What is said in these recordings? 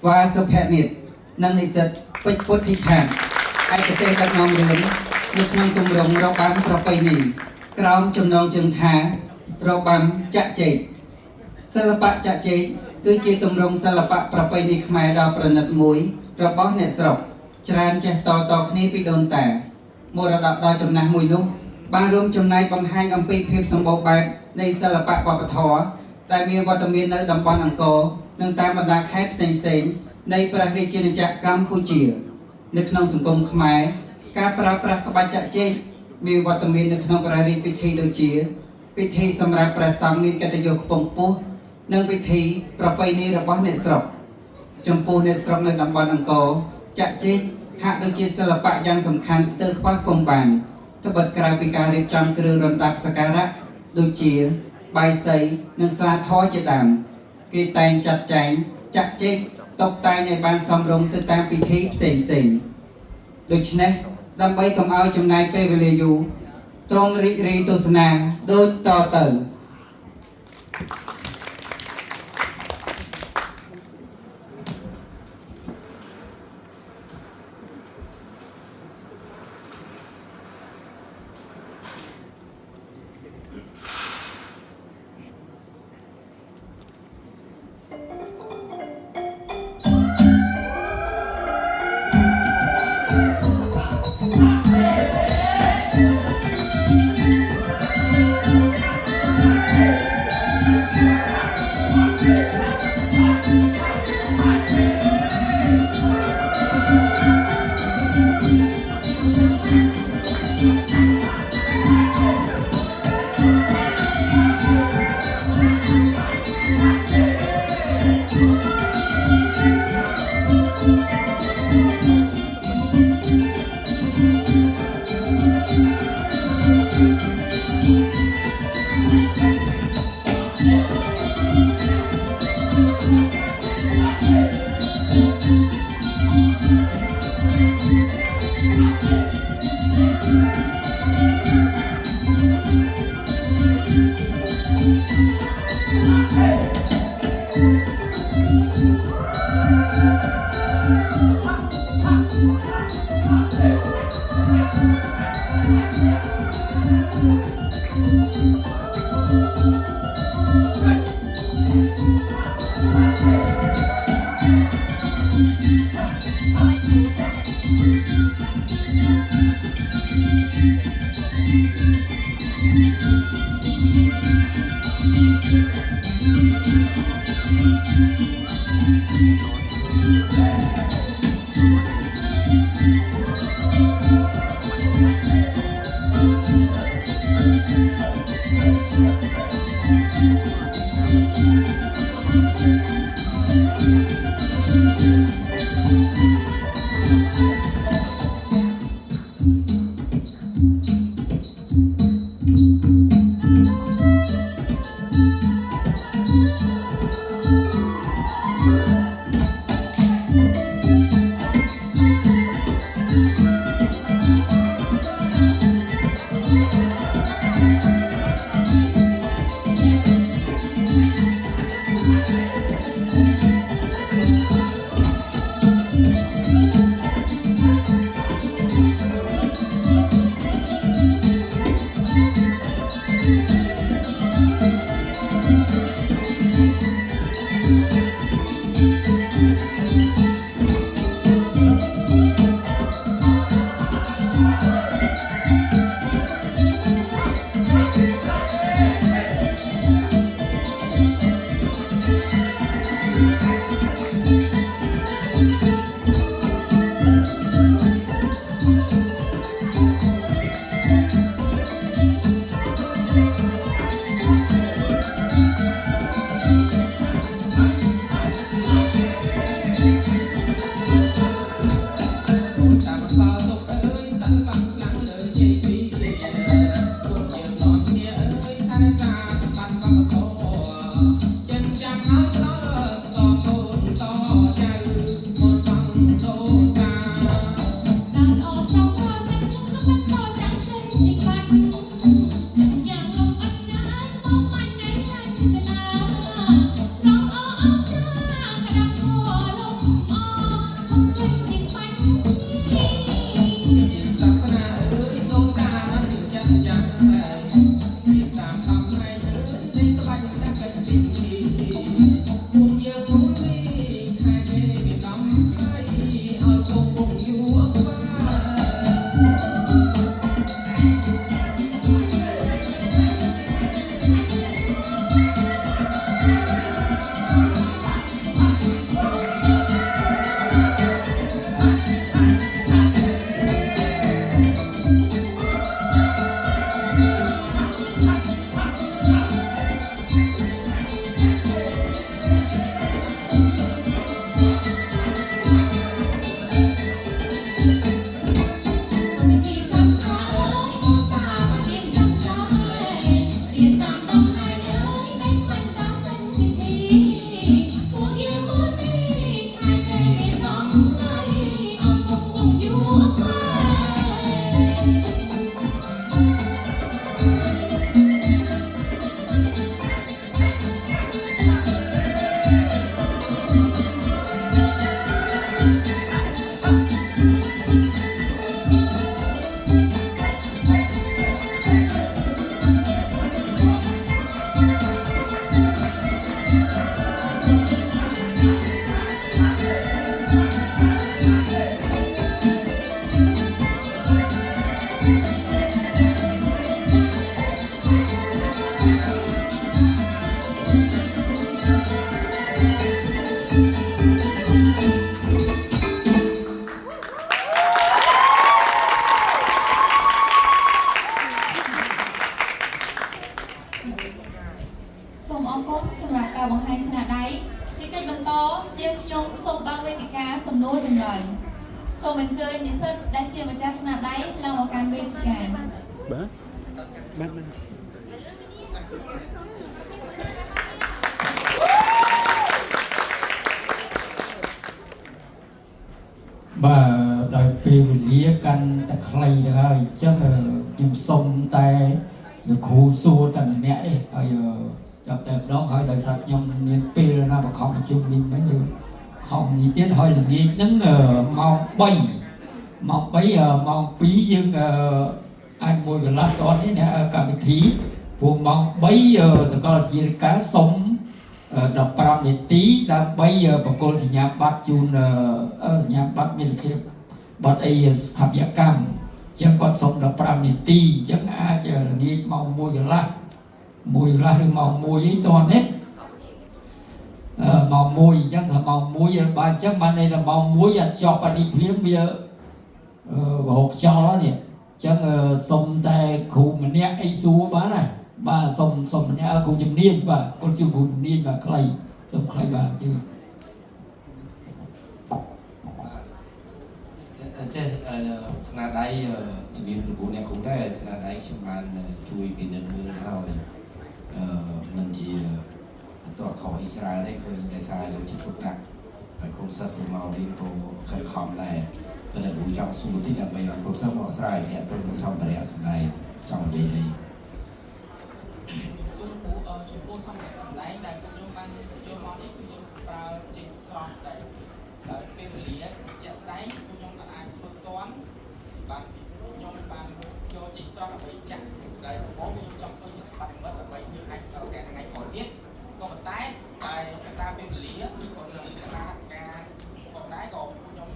ว่าสุภนิตนังนิสิตปิพุทธิชาไอเกษตรนองเรือนนึกนองตุมรงเราบัมประไปนีกรอมจำนองจึงทาเราบัมจะเจดศิลปะจะเจดคือจีตุมรงศิลปะประไปนีขมายดาวประนัดมวยเราบ้องเนสรกจรานจะต่อคนี้ไปโดนแต่มรดกดาวจำนำมวยนุ่งบางรวมจำนายบางแห่งอัมพีเพียบสมบูรณ์แบบในศิลปะปปทแต่มีวัตมีในดำบอลอังกอร์นังตามบรรดาแคสเซนในประเทศจีนจากกัมพูชีในขนมสังคมขมายการปราบปรามขบจะเจมีวัตมีในขนมประเทศพิธีโดยจีพิธีสำหรับประสังมีกตโยกปงปูนังพิธีประไปนีระบอบเนสรบจมปูเนสรบในดำบอลอังกอร์จะเจหากโดยจีศิลปะยันสำคัญสเตอร์คว้าปงบานทบดกลายเป็นการเรียบจำกรือรันดับสการะโดยจีใบใสนังสาท้อจะดำกีแตงจัดแจงจะเจตกตายในบานสมรงติดตามพิธีเสียงโดยฉะนั้นดำใบกำเอาจำนายเปเวลยูตรงรีตุสนาโดยต่อเติม សូមអរគុណសម្រាប់ការបង្ហាញស្នាដៃជាកិច្ចបន្តយើងខ្ញុំសូមបើកវេទិកាសំណួរចម្លើយសូមអញ្ជើញនិស្សិតដែលជាម្ចាស់ស្នាដៃឡើងមកកាន់វេទិកាបាទដោយពេលវេលាកាន់តែខ្លីទៅហើយអញ្ចឹងខ្ញុំសុំតែលោកគ្រូសួរតែម្នាក់ទេហើយចាប់តែម្ដងហើយដោយសារខ្ញុំមានពេលណាបខំប្រជុំនេះមិនគឺខំនេះទៀតហើយល្ងាចហ្នឹងម៉ោង3ម៉ោង2យើងអាចមួយកន្លះតនេះណាកម្មវិធីព្រោះម៉ោង3សកលវិទ្យាការសុំ15នាទីដើម្បីបកគលសញ្ញាបត្រជូនសញ្ញាបត្រមានលក្ខណៈបត្រអីស្ថាបត្យកម្មអញ្ចឹងគាត់សុំ15នាទីអញ្ចឹងអាចល្ងាចម៉ោង1កន្លះឬម៉ោង1អីតោះនេះម៉ោង1អញ្ចឹងថាម៉ោង1បើអញ្ចឹងបានន័យថាម៉ោង1អាចជាប់អានេះភ្លាមវារហូតខ្យល់នេះអញ្ចឹងសុំតែគ្រូម្នាក់អីសួរបានណាបាទសុំម្នាក់គ្រូជំនាញបាទគាត់ជាគ្រូជំនាញបាទខ្លីសុំខ្លីបាទជឿចេះស្នាដៃជំនាញគ្រូអ្នកគ្រូដែរស្នាដៃខ្ញុំបានជួយពិនិត្យមើលហើយមិនជាតោះខុសអីច្រើនទេគឺដោយសារយកចិត្តទុកដាក់ហើយគ្រូសិស្សគ្រូមករៀនក៏ខិតខំដែរប៉ុន្តែគ្រូចង់សួរតិចដើម្បីឲ្យគ្រូសិស្សមកស្រាយអ្នកទៅសម្ភារៈសម្ដែងចង់និយាយអីសូមគ្រូចំពោះសម្ភារៈសម្ដែងដែលពួកខ្ញុំបានយកមកនេះគឺយើងប្រើចេញស្រស់ដែរដោយពេលវេលាជាក់ស្ដែងពួកខ្ញុំអាចធ្វើតាន់បានខ្ញុំបានយកចេញស្រស់ដើម្បីចាក់ដែលដំបូងខ្ញុំចង់ធ្វើជាស្បាត់និមិត្តដើម្បីយើងអាចទៅតែថ្ងៃក្រោយទៀតក៏ប៉ុន្តែតែកត្តាពេលវេលាឬក៏នៅកត្តាការក៏ដែរក៏ពួកខ្ញុំ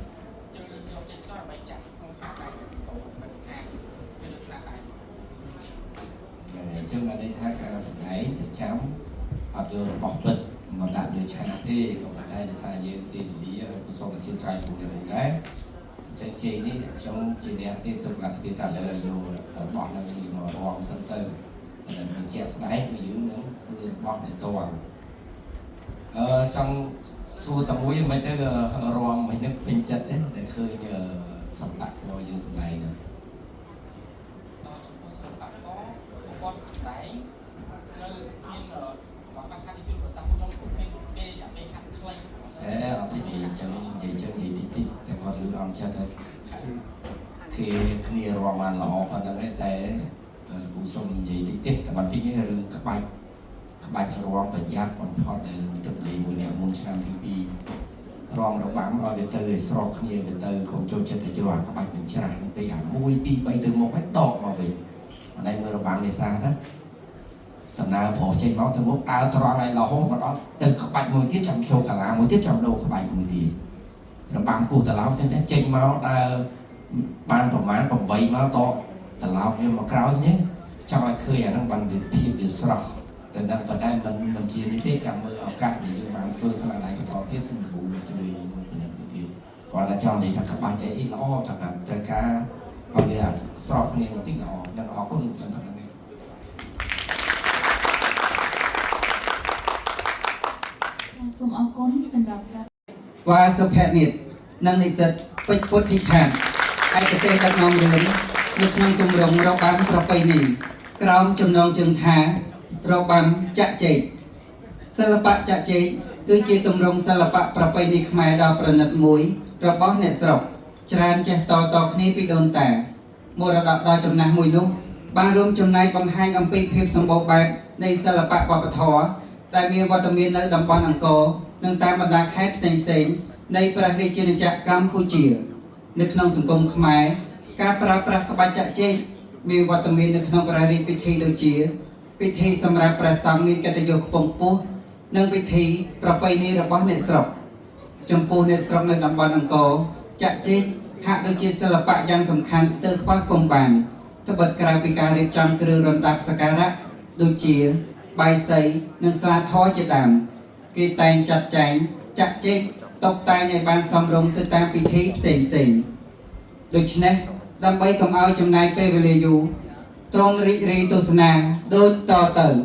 ជឿយកចេញស្រស់ដើម្បីចាក់ក្នុងស្នាដៃទៅមិនខានវាលើស្នាដៃអញ្ចឹងបានន័យថាការសម្ដែងទៅចាំអត់យករបស់ពិតមកដាក់លើឆាកទេក៏ប៉ុន្តែដោយសារយើងពេលវេលាក៏សូមអធិស្ឋានគ្រូអ្នកគ្រូដែរចេះជ័យនេះខ្ញុំជាអ្នកទៀតទៅបានទៅតែលើយករបស់នឹងមករំសិនទៅតែមានជាក់ស្ដែងគឺយើងនឹងធ្វើរបស់ដែលតងចង់សួរតែមួយមិនទៅរំមិននឹកពេញចិត្តទេដែលឃើញសម្បត្តិរបស់យើងសម្ដែងហ្នឹងចំពោះសិល្បករគាត់សម្ដែងនៅមានមកខាងទីជួយប្រសាខ្ញុំមានពេលរយៈពេលហាត់ខ្លីអត់ទេនិយាយចឹងនិយាយតិចតែគាត់លឺអមចិត្តហើយគឺគ្នារំបានល្អប៉ុណ្ណឹងតែគូសុំនិយាយតិចតែបន្តិចរឿងក្បាច់រំប្រយ័ត្នបំផុតដែលទឹកលេងមួយនេះមុនឆ្នាំទី2រំរបាំឲ្យវាទៅឲ្យស្រោបគ្នាវាទៅកុំចូលចិត្តទៅយកអាក្បាច់នឹងច្រើនពេកអា1 2 3ទៅមុខហើយដកមកវិញអត់ដែលមើលរបាំនេសាទណាដំណើរប្រុសចេញមកទៅមុខដើរត្រង់ឲ្យរហូតមកដល់ទៅក្បាច់មួយទៀតចាំចូលកាឡាមួយទៀតចាំដូរក្បាច់មួយទៀតរបាំគោះត្រឡោកចឹងចេញមកដើរបានប្រមាណ8មកតត្រឡោកវាមកក្រោយនេះចង់ឲ្យឃើញអាហ្នឹងបានវាភាពវាស្រស់តែនឹងប៉ុន្តែមិនជានេះទេចាំមើលឱកាសដែលយើងបានធ្វើស្នាដៃបន្តទៀតគឺគ្រូជួយមួយទៀតគាត់តែចង់និយាយថាក្បាច់អីល្អតែត្រូវការឲ្យវាស្រស់គ្នាបន្តិចល្អនឹងអរគុណប៉ុណ្ណឹងសូមអរគុណសម្រាប់ការវ៉ាសុភនិតនិងនិស្សិតពេជ្រពុទ្ធិឆានឯកទេសដឹកនាំរឿងនៅក្នុងទម្រង់របាំប្រពៃណីក្រោមចំណងជើងថារបាំចាក់ចែកសិល្បៈចាក់ចែកគឺជាទម្រង់សិល្បៈប្រពៃណីខ្មែរដ៏ប្រណិតមួយរបស់អ្នកស្រុកច្រើនចេះតគ្នាពីដូនតាមរតកដ៏ចំណាស់មួយនោះបានរួមចំណែកបង្ហាញអំពីភាពសម្បូរបែបនៃសិល្បៈវប្បធម៌ដែលមានវត្តមាននៅតំបន់អង្គរនិងតាមបណ្ដាខេត្តផ្សេងៗនៃព្រះរាជាណាចក្រកម្ពុជានៅក្នុងសង្គមខ្មែរការប្រើប្រាស់ក្បាច់ចាក់ចែកមានវត្តមាននៅក្នុងព្រះរាជពិធីដូចជាពិធីសម្រាប់ព្រះសង្ឃមានកិត្តិយសខ្ពង់ខ្ពស់និងពិធីប្រពៃណីរបស់អ្នកស្រុកចំពោះអ្នកស្រុកនៅតំបន់អង្គរចាក់ចែកហាក់ដូចជាសិល្បៈយ៉ាងសំខាន់ស្ទើរខ្វះពុំបានត្បិតក្រៅពីការរៀបចំគ្រឿងរណ្ដាប់សក្ការៈដូចជាបាយសីនិងស្លាធម៌ជាដើមគេតែងចាត់ចែងចាក់ចែក ตกแต่งในบ้านสมรมទៅតាមពិធីផ្សេងៗដូច្នេះដើម្បីកុំឲ្យចំណាយពេលវេលាយូរទ្រង់រីករាយទស្សនាដូចតទៅ ស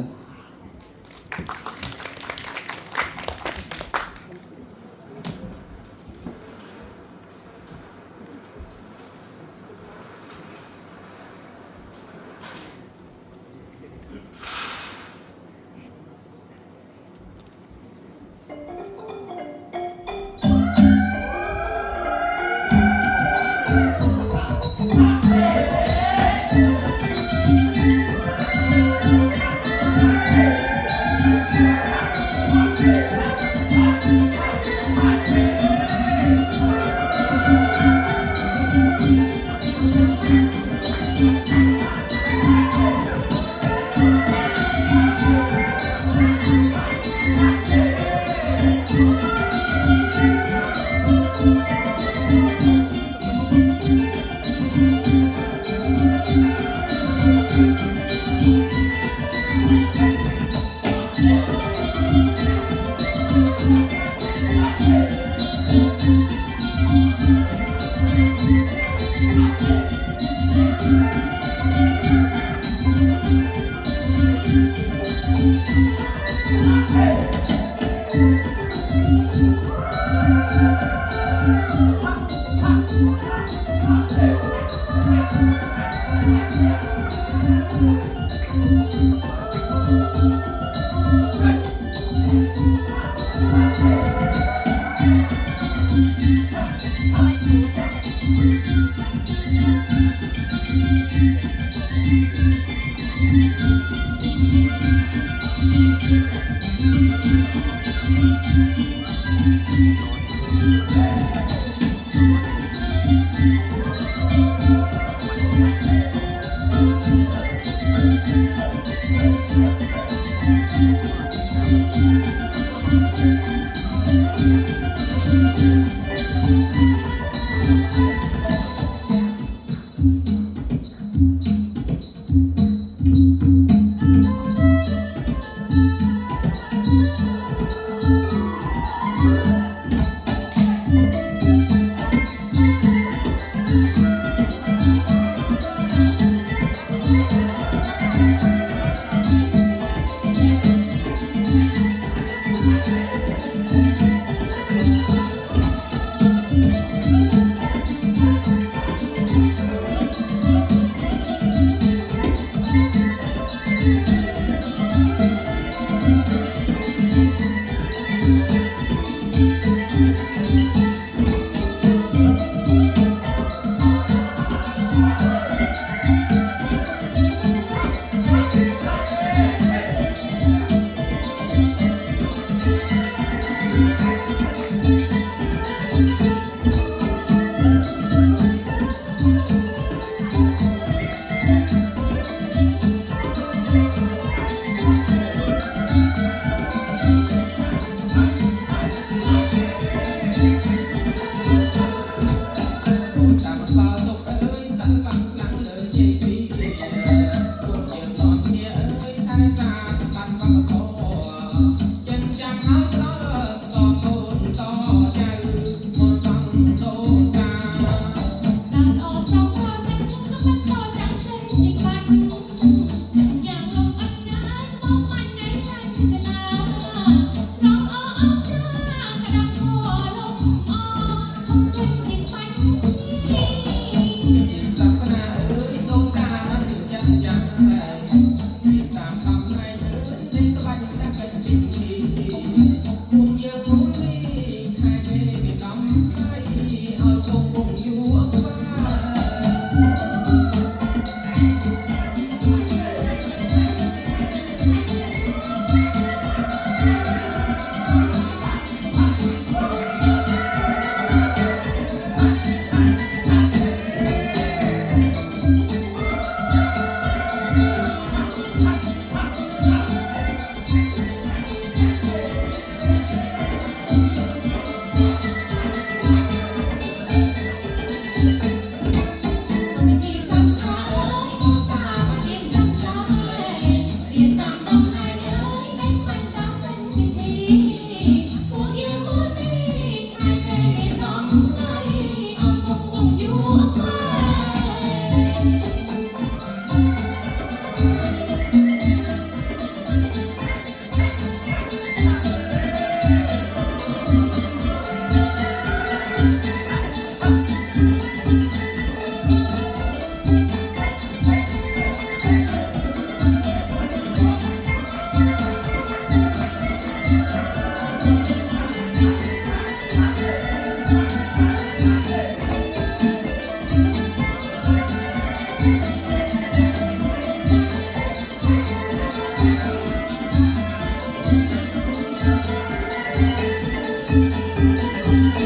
សូ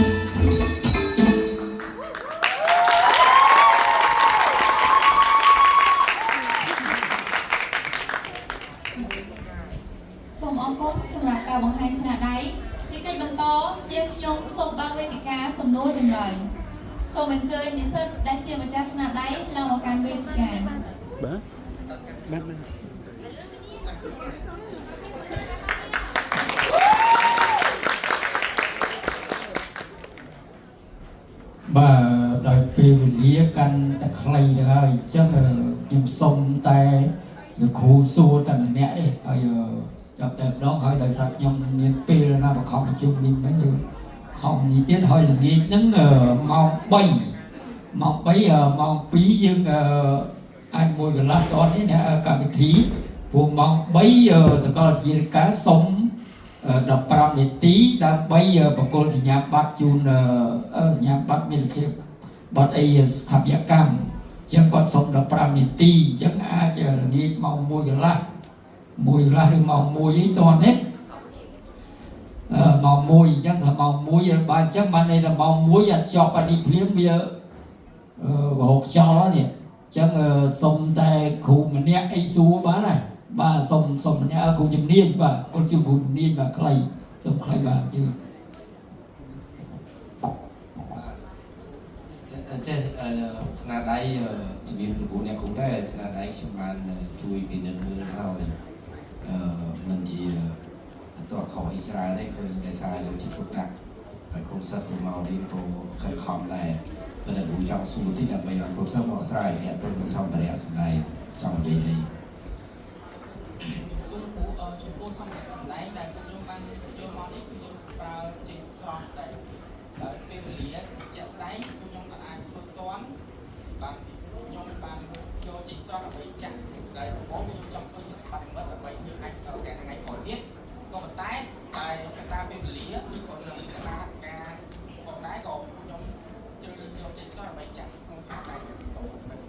មអរគុណសម្រាប់ការបង្ហាញស្នាដៃជាកិច្ចបន្តយើងខ្ញុំសូមបើកវេទិកាសំណួរចម្លើយសូមអញ្ជើញនិស្សិតដែលជាម្ចាស់ស្នាដៃឡើងមកកាន់វេទិកា បាទដោយពេលវេលាកាន់តែខ្លីទៅហើយអញ្ចឹងខ្ញុំសុំតែលោកគ្រូសួរតែម្នាក់ទេហើយចាប់តែម្ដងហើយដោយសារខ្ញុំមានពេលណាបខំប្រជុំនេះមិនដូចខំនេះទៀតហើយល្ងាចហ្នឹងម៉ោង3ម៉ោង2យើងអាចមួយកន្លះតនេះណាកម្មវិធីព្រោះម៉ោង3សកលវិទ្យាការសុំ15នាទីដើម្បីបកគលសញ្ញាបត្រជូនសញ្ញាបត្រមានភាពបត្រអីស្ថាបត្យកម្មអញ្ចឹងគាត់សុំ15នាទីអញ្ចឹងអាចល្ងាចម៉ោង1កន្លះឬម៉ោង1អីតោះនេះម៉ោង1អញ្ចឹងថាម៉ោង1បើអញ្ចឹងបានន័យថាម៉ោង1អាចចប់អានេះភ្លាមវារហូតខ្យល់នេះអញ្ចឹងសុំតែគ្រូម្នាក់អីសួរបានណាបាទសុំម្នាក់គ្រូជំនាញបាទគាត់ជាគ្រូជំនាញបាទខ្លីសុំខ្លីបាទជឿចេះស្នាដៃជំនាញគ្រូអ្នកគ្រូដែរស្នាដៃខ្ញុំបានជួយពិនិត្យមើលហើយមិនជាតោះខុសអីច្រើនទេគឺដោយសារលោកជាពុទ្ធដាក់ហើយគ្រូសិស្សគ្រូមករៀនក៏ខិតខំដែរប៉ុន្តែគ្រូចង់សួរទីដើម្បីឲ្យគ្រូសិស្សមកស្រ័យអ្នកទៅសម្ភារៈសម្ដែងចង់និយាយអីសូមគ្រូចំពោះសម្ភារៈសម្ដែងដែលពួកខ្ញុំបានយកមកនេះគឺយើងប្រើចេញស្រស់ដែរដោយពេលវេលាជាក់ស្ដែងពួកខ្ញុំអាចធ្វើតាន់បាទខ្ញុំបានយកចេញស្រស់ដើម្បីចាក់ដែលបងខ្ញុំចង់ធ្វើជាស្បាត់មិត្តដើម្បីយើងអាចទៅថ្ងៃក្រោយទៀតក៏ប៉ុន្តែតែកត្តាពេលវេលាឬក៏នឹងកត្តាការផងដែរក៏ពួកខ្ញុំជ្រើសរើសយកចេញស្រស់ដើម្បីចាក់ក្នុងស្នាដៃទៅ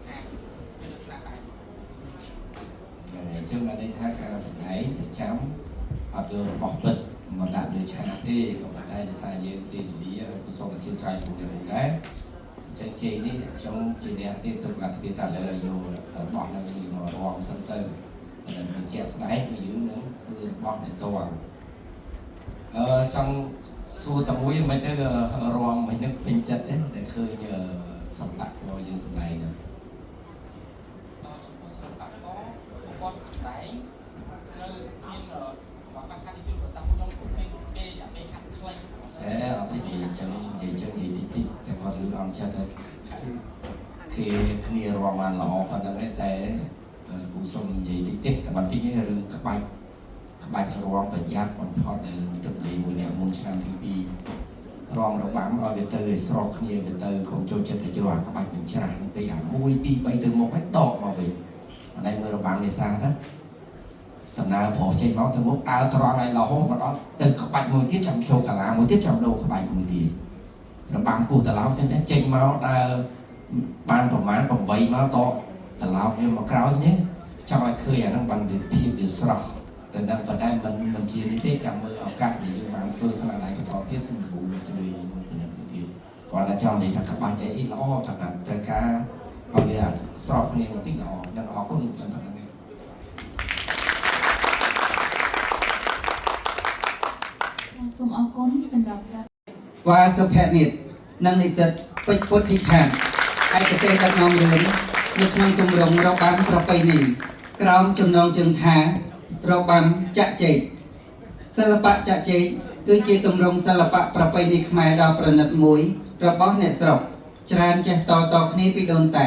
អាចវាលើស្នាដៃអញ្ចឹងបានន័យថាការសម្ដែងទៅចាំអត់យករបស់ពិតមកដាក់លើឆាកទេក៏ប៉ុន្តែដោយសារយើងពេលវេលាក៏សូមអធិស្ឋានពួកយើងដែរអញ្ចឹងជ័យនេះខ្ញុំជាអ្នកទៀតទៅលទ្ធភាពតែលើយករបស់នឹងមករំសិនទៅតែមិនជាក់ស្ដែងគឺយើងនឹងធ្វើរបស់ដែលតងចង់សួរតែមួយមិនទៅរំមិននឹកពេញចិត្តទេដែលឃើញសម្បត្តិរបស់យើងសម្ដែងហ្នឹងចំពោះសិល្បករគាត់សម្ដែងនៅមានបាក់ខាត់ទីភាសាខ្ញុំពេលរយៈពេលខាត់ខ្លីអត់ទេនិយាយចឹងនិយាយតិចតែគាត់លឺអមចិត្តហើយគឺគ្នារំបានល្អប៉ុណ្ណឹងតែគូសុំនិយាយតិចតែបន្តិចរឿងក្បាច់រំប្រយ័ត្នបំផុតដែលទឹកលេមួយនេះមុនឆ្នាំទី2រំរបាំឲ្យវាទៅស្រោបគ្នាវាទៅកុំចូលចិត្តទៅយកអាក្បាច់នឹងច្រើនពេកអា1 2 3ទៅមុខហើយដកមកវិញអត់ដែលមើលរបាំនេសាទណាដំណើរប្រុសចេញមកទៅមុខដើរត្រង់ឲ្យរហូតមកដល់ទៅក្បាច់មួយទៀតចាំចូលកាឡាមួយទៀតចាំដូរក្បាច់មួយទៀតរបាំគោះត្រឡោកចឹងចេញមកដើរបានប្រមាណ8មកតត្រឡោកវាមកក្រោយនេះចង់ឲ្យឃើញអាហ្នឹងបានវាភាពវាស្រស់តែដល់ប៉ុន្តែមិនជានេះទេចាំមើលឱកាសដែលយើងបានធ្វើស្នាដៃបន្តទៀតគឺគ្រូជួយមួយទៀតគាត់តែចង់និយាយថាក្បាច់អីល្អថាត្រូវការឲ្យវាស្រស់គ្នាបន្តិចល្អនឹងអរគុណប៉ុណ្ណឹងសូមអរគុណសម្រាប់ការវ៉ាសុភនិតនិងនិស្សិតពេជ្រពុទ្ធិឆានឯកទេសដឹកនាំរឿងនៅក្នុងទម្រង់របាំប្រពៃណីក្រោមចំណងជើងថារបាំចាក់ចែកសិល្បៈចាក់ចែកគឺជាទម្រង់សិល្បៈប្រពៃណីខ្មែរដ៏ប្រណិតមួយរបស់អ្នកស្រុកច្រើនចេះតគ្នាពីដូនតា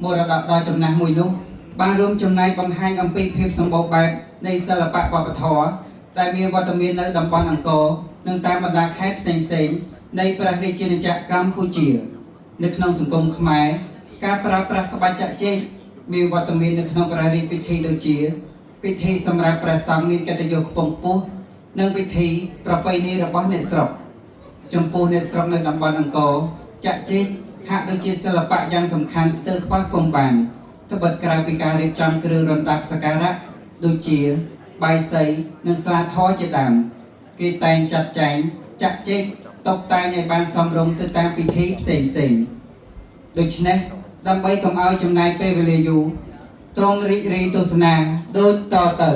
មរតកដ៏ចំណាស់មួយនោះបានរួមចំណែកបង្ហាញអំពីភាពសម្បូរបែបនៃសិល្បៈវប្បធម៌ដែលមានវត្តមាននៅតំបន់អង្គរនិងតាមបណ្ដាខេត្តផ្សេងៗនៃព្រះរាជាណាចក្រកម្ពុជានៅក្នុងសង្គមខ្មែរការប្រើប្រាស់ក្បាច់ចាក់ចែកមានវត្តមាននៅក្នុងព្រះរាជពិធីដូចជាពិធីសម្រាប់ព្រះសង្ឃមានកិត្តិយសខ្ពង់ខ្ពស់និងពិធីប្រពៃណីរបស់អ្នកស្រុកចំពោះអ្នកស្រុកនៅតំបន់អង្គរចាក់ចែកហាក់ដូចជាសិល្បៈយ៉ាងសំខាន់ស្ទើរខ្វះពុំបានត្បិតក្រៅពីការរៀបចំគ្រឿងរណ្ដាប់សក្ការៈដូចជាបាយសីនិងស្លាធម៌ជាដើមគេតែងចាត់ចែងចាក់ចែក ตกแต่งในบ้านสมรมទៅតាមពិធីផ្សេងៗដូច្នេះដើម្បីកុំឲ្យចំណាយពេលវេលាយូរទ្រង់រីករាយទស្សនាដូចតទៅ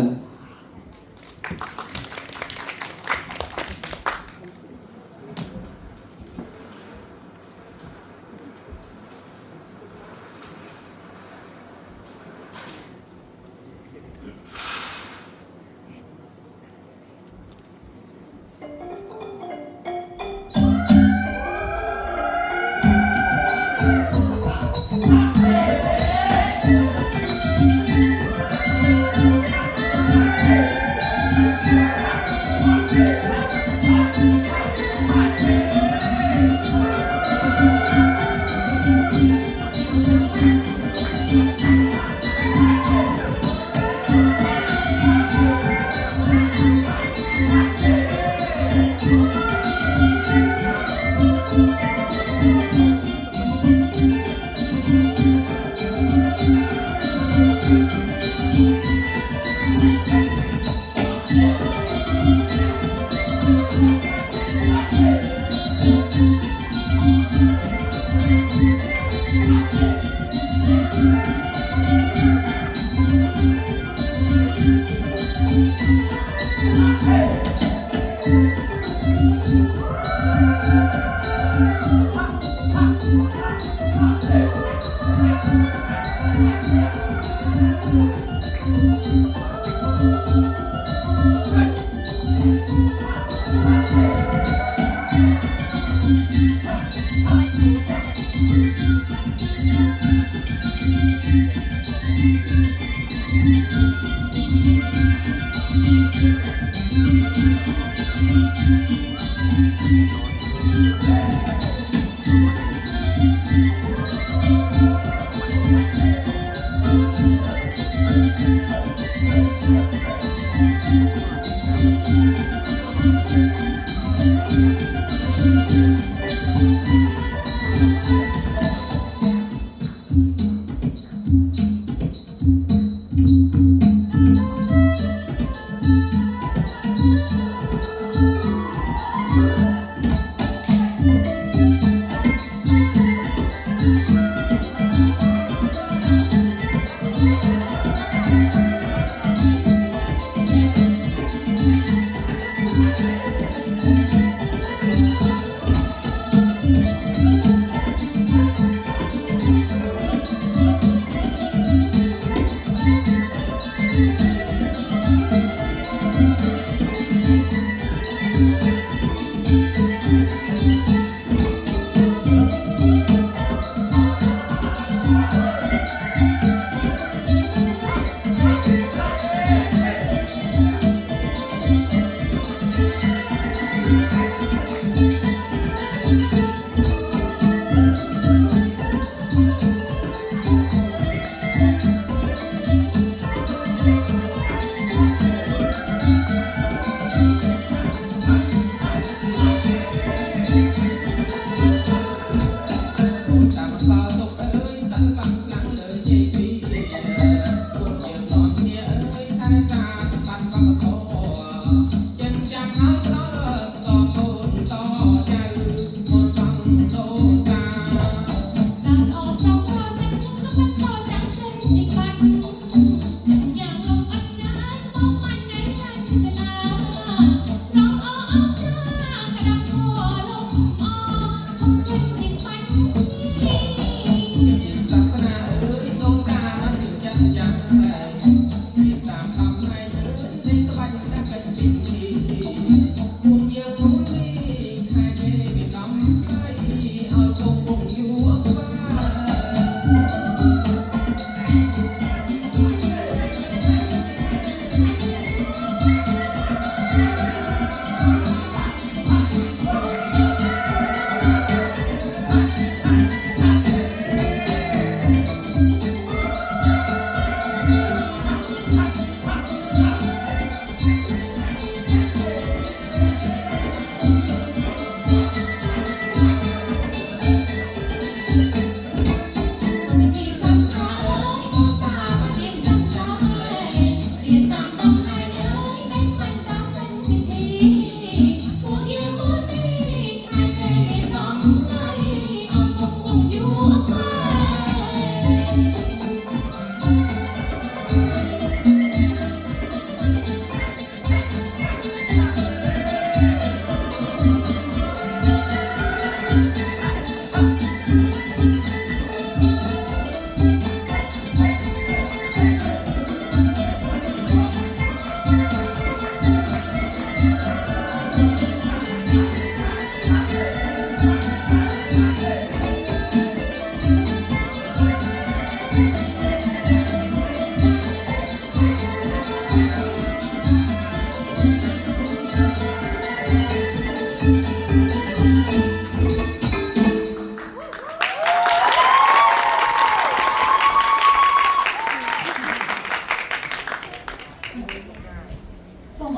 សូម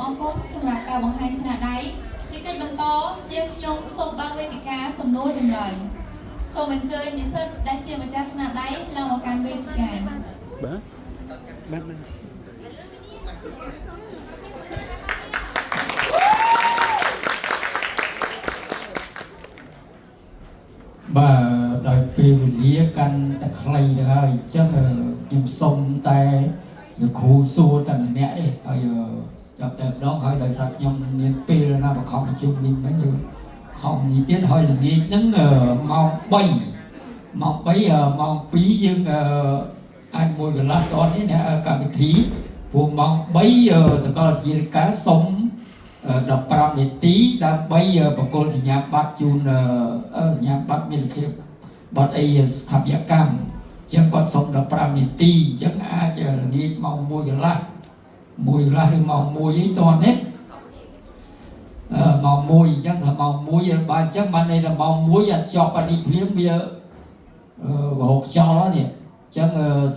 អរគុណសម្រាប់ការបង្ហាញស្នាដៃជាកិច្ចបន្តយើងខ្ញុំសូមបើកវេទិកាសំណួរចម្លើយសូមអញ្ជើញនិស្សិតដែលជាម្ចាស់ស្នាដៃឡើងមកកាន់វេទិកា បាទដោយពេលវេលាកាន់តែខ្លីទៅហើយអញ្ចឹងខ្ញុំសុំតែលោកគ្រូសួរតែម្នាក់ទេហើយចាប់តែម្ដងហើយដោយសារខ្ញុំមានពេលណាបខំប្រជុំនេះមិនដូចខំនេះទៀតហើយល្ងាចហ្នឹងម៉ោង3ម៉ោង2យើងអាចមួយកន្លះតនេះណាកម្មវិធីព្រោះម៉ោង3សកលវិទ្យាការសុំ15នាទីដើម្បីបកគលសញ្ញាបត្រជូនសញ្ញាបត្រមានភាពបត់អីស្ថាបត្យកម្មអញ្ចឹងគាត់សុំ15នាទីអញ្ចឹងអាចល្ងាចម៉ោង1កន្លះឬម៉ោង1អីតោះនេះម៉ោង1អញ្ចឹងថាម៉ោង1បើអញ្ចឹងបានន័យថាម៉ោង1អាចចប់បានេះភ្លាមវារហូតចោលនេះអញ្ចឹង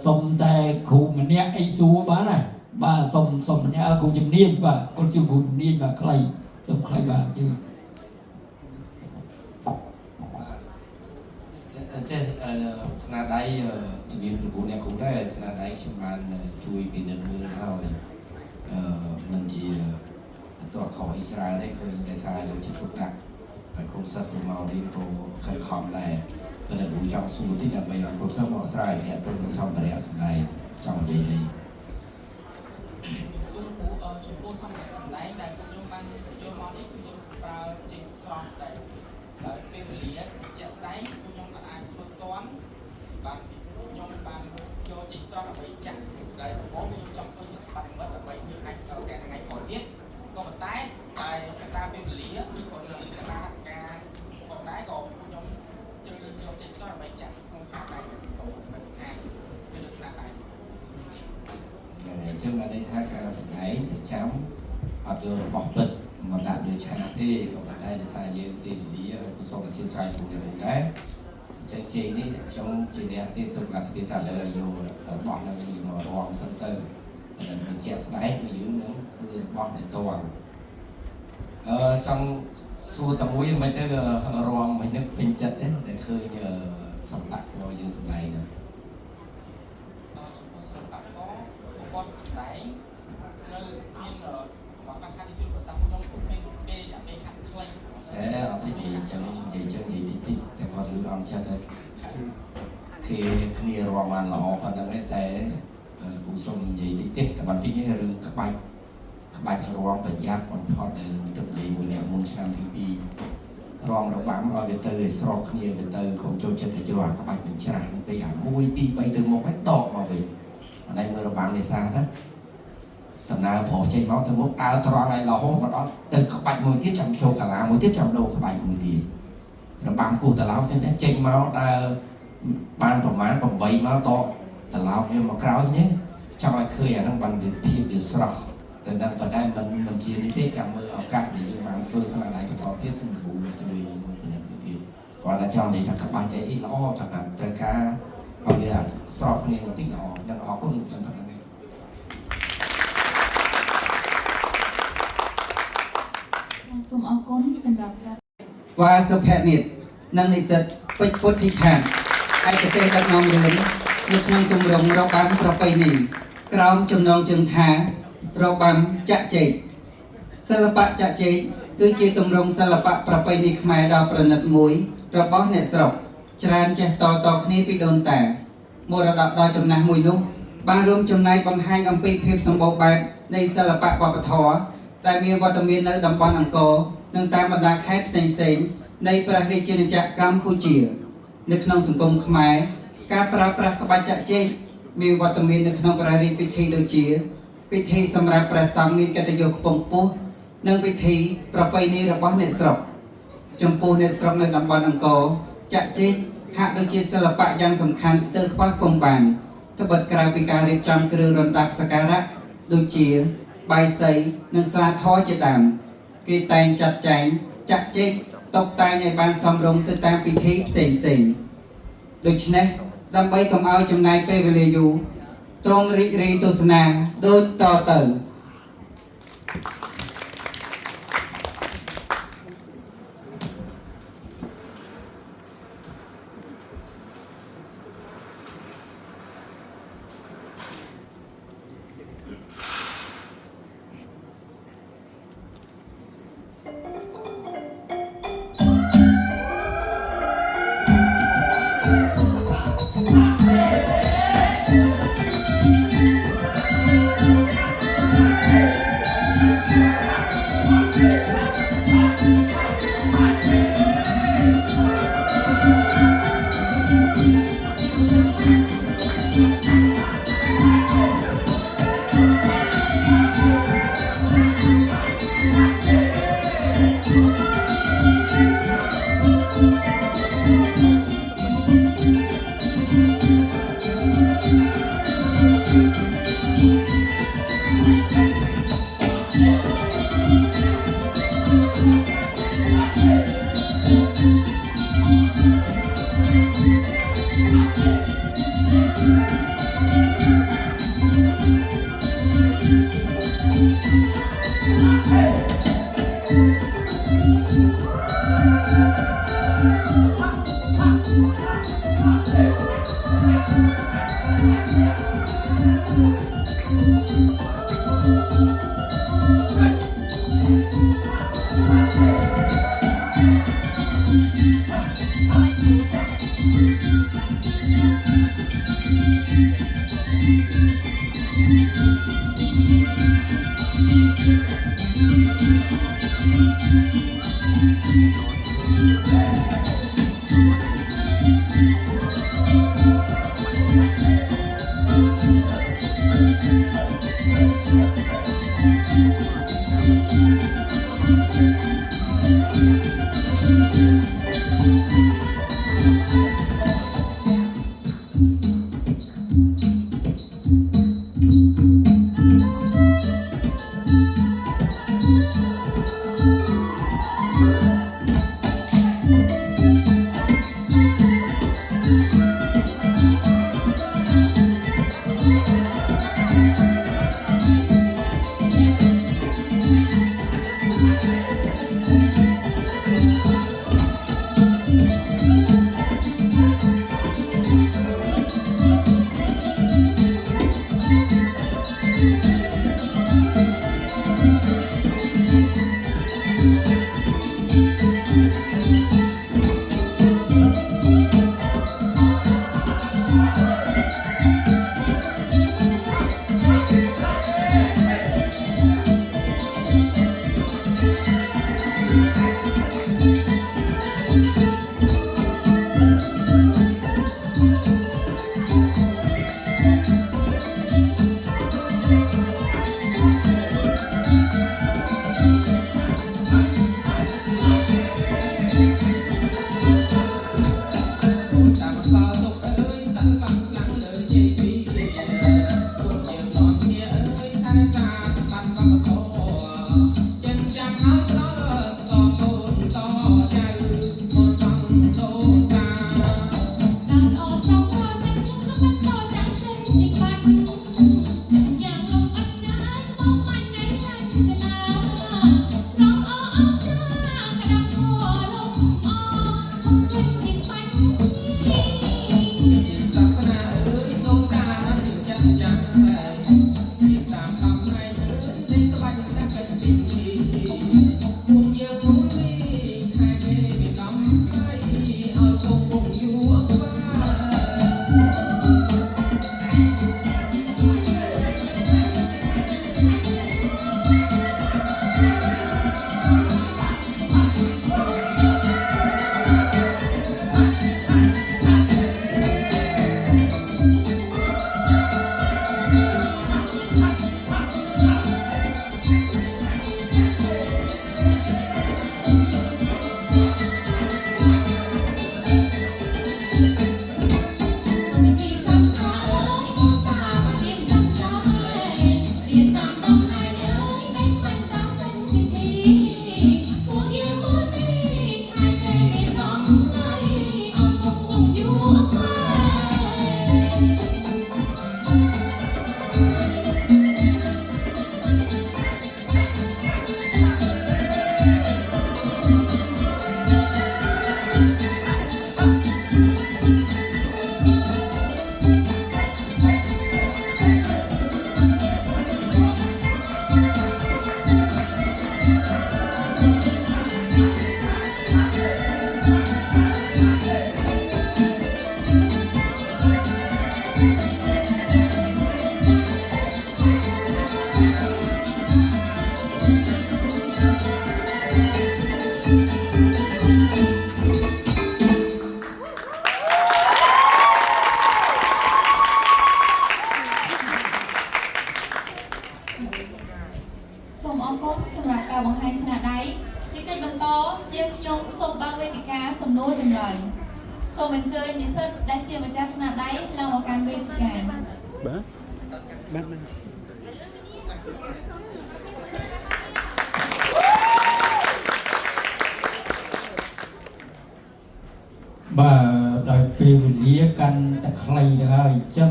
សុំតែគ្រូម្នាក់អីសួរបានណាបាទសុំម្នាក់គ្រូជំនាញបាទគាត់ជាគ្រូជំនាញបាទខ្លីសុំខ្លីបាទជឿចេះស្នាដៃជំនាញគ្រូអ្នកគ្រូដែរស្នាដៃខ្ញុំបានជួយពិនិត្យមើលហើយមិនជាតោះខុសអីច្រើនទេគឺដោយសារយកចិត្តទុកដាក់ហើយគ្រូសិស្សគ្រូមករៀនក៏ខិតខំដែរប៉ុន្តែគ្រូចង់សួរតិចដើម្បីឲ្យគ្រូសិស្សមកស្រ័យអ្នកទៅសម្ភារៈសម្ដែងចង់និយាយអីសូមគ្រូចំពោះសម្ភារៈសម្ដែងដែលពួកខ្ញុំបានយកមកនេះគឺយើងប្រើចេញស្រស់ដែរហើយពេលវេលាជាក់ស្ដែងពួកខ្ញុំអាចធ្វើផ្ទាន់បាទខ្ញុំបានយកចេញស្រស់ដើម្បីចាក់ដែលដំបូងខ្ញុំចង់ធ្វើជាសម្បត្តិមិត្តដើម្បីយើងអាចទៅថ្ងៃក្រោយទៀតក៏ប៉ុន្តែតែកត្តាពេលវេលាគឺក៏នឹងកត្តាការក៏ដែរក៏ខ្ញុំជ្រើសរើសយកចេញស្រស់ដើម្បីចាក់ក្នុងស្នាដៃទៅខាងពីលើស្នាដៃអញ្ចឹងបានន័យថាការសម្ដែងទៅចាំអត់យករបស់ពិតមកដាក់លើឆាកទេក៏ប៉ុន្តែដោយសារយើងពេលវេលាហើយក៏សូមអធិស្ឋានពួកយើងដែរអញ្ចឹងជ័យនេះខ្ញុំជាអ្នកទៀតទៅដាក់ទៅតែលើយករបស់នឹងមករំសិនទៅតែមានជាក់ស្ដែងគឺយើងនឹងធ្វើរបស់ដែលតងចង់សួរតែមួយមិនទៅរំមិននឹកពេញចិត្តទេដែលឃើញសម្បត្តិរបស់យើងសម្ដែងហ្នឹងចំពោះសិល្បករគាត់សម្ដែងនៅមានបង្ហាញទីប្រសាសន៍ខ្ញុំcũngមានពេលរយៈពេលខាត់ខ្លីអត់ទេនិយាយចឹងនិយាយតិចតែគាត់លឺអមចិត្តហើយគឺគ្នារាប់បានល្អប៉ុណ្ណឹងទេតែគូសុំនិយាយតិចតែបន្តិចនេះរឿងក្បាច់រាប់ប្រយ័ត្នបំផុតដែលទឹកនិយាយមួយអ្នកមុនឆ្នាំទី2រងរបាំឲ្យវាទៅឲ្យស្របគ្នាវាទៅកុំចូលចិត្តទៅយកអាក្បាច់នឹងច្រើនពេកអា1 2 3ទៅមុខហើយដកមកវិញអត់ឲ្យមើលរបាំនេសាទណាដំណើរប្រុសចេញមកទៅមុខដើរត្រង់ឲ្យរហូតមកដល់ទៅក្បាច់មួយទៀតចាំចូលកាឡាមួយទៀតចាំដូរក្បាច់មួយទៀតរបាំគោះត្រឡោកចឹងចេញមកដើរបានប្រមាណ8មកតត្រឡោកវាមកក្រោយនេះចង់ឲ្យឃើញអាហ្នឹងបានវាភាពវាស្រស់តែដល់ប៉ុន្តែមិនជានេះទេចាំមើលឱកាសដែលយើងបានធ្វើស្នាដៃបន្តទៀតគឺគ្រូជួយមួយទៀតគាត់តែចង់និយាយថាក្បាច់អីល្អថាត្រូវការឲ្យវាស្រស់គ្នាបន្តិចល្អនឹងអរគុណប៉ុណ្ណឹងសូមអរគុណសម្រាប់ការវ៉ាសុភនិតនិងនិស្សិតពេជ្រពុទ្ធិឆានឯកទេសដឹកនាំរឿងនៅក្នុងទម្រង់របាំប្រពៃណីក្រោមចំណងជើងថារបាំចាក់ចេកសិល្បៈចាក់ចេកគឺជាទម្រង់សិល្បៈប្រពៃណីខ្មែរដ៏ប្រណិតមួយរបស់អ្នកស្រុកច្រើនចេះតគ្នាពីដូនតាមរតកដ៏ចំណាស់មួយនោះបានរួមចំណែកបង្ហាញអំពីភាពសម្បូរបែបនៃសិល្បៈវប្បធម៌ដែលមានវត្តមាននៅតំបន់អង្គរនិងតាមបណ្ដាខេត្តផ្សេងៗនៃព្រះរាជាណាចក្រកម្ពុជានៅក្នុងសង្គមខ្មែរការប្រើប្រាស់ក្បាច់ចាក់ចេកមានវត្តមាននៅក្នុងព្រះរាជពិធីដូចជាពិធីសម្រាប់ព្រះសង្ឃមានកិត្តិយសខ្ពង់ខ្ពស់និងពិធីប្រពៃណីរបស់អ្នកស្រុកចំពោះអ្នកស្រុកនៅតំបន់អង្គរចាក់ចេកហាក់ដូចជាសិល្បៈយ៉ាងសំខាន់ស្ទើរខ្វះពុំបានត្បិតក្រៅពីការរៀបចំគ្រឿងរណ្ដាប់សក្ការៈដូចជាបាយសីនិងស្លាធម៌ជាដើមគេតែងចាត់ចែងចាក់ចេកត ตกแต่งในบ้านสมรมទៅតាមពិធីផ្សេងៗដូច្នេះដើម្បីកុំឲ្យចំណាយពេលវេលាយូរទ្រង់រីករាយទស្សនាដូចតទៅ Hãy subscribe cho kênh Ghiền Mì Gõ để không bỏ lỡ ឡើយសូមអញ្ជើញនិស្សិតដែលជាម្ចាស់ស្នាដៃឡើងមកកាន់វេទិកា បាទដោយពេលវេលាកាន់តែខ្លីទៅហើយអញ្ចឹង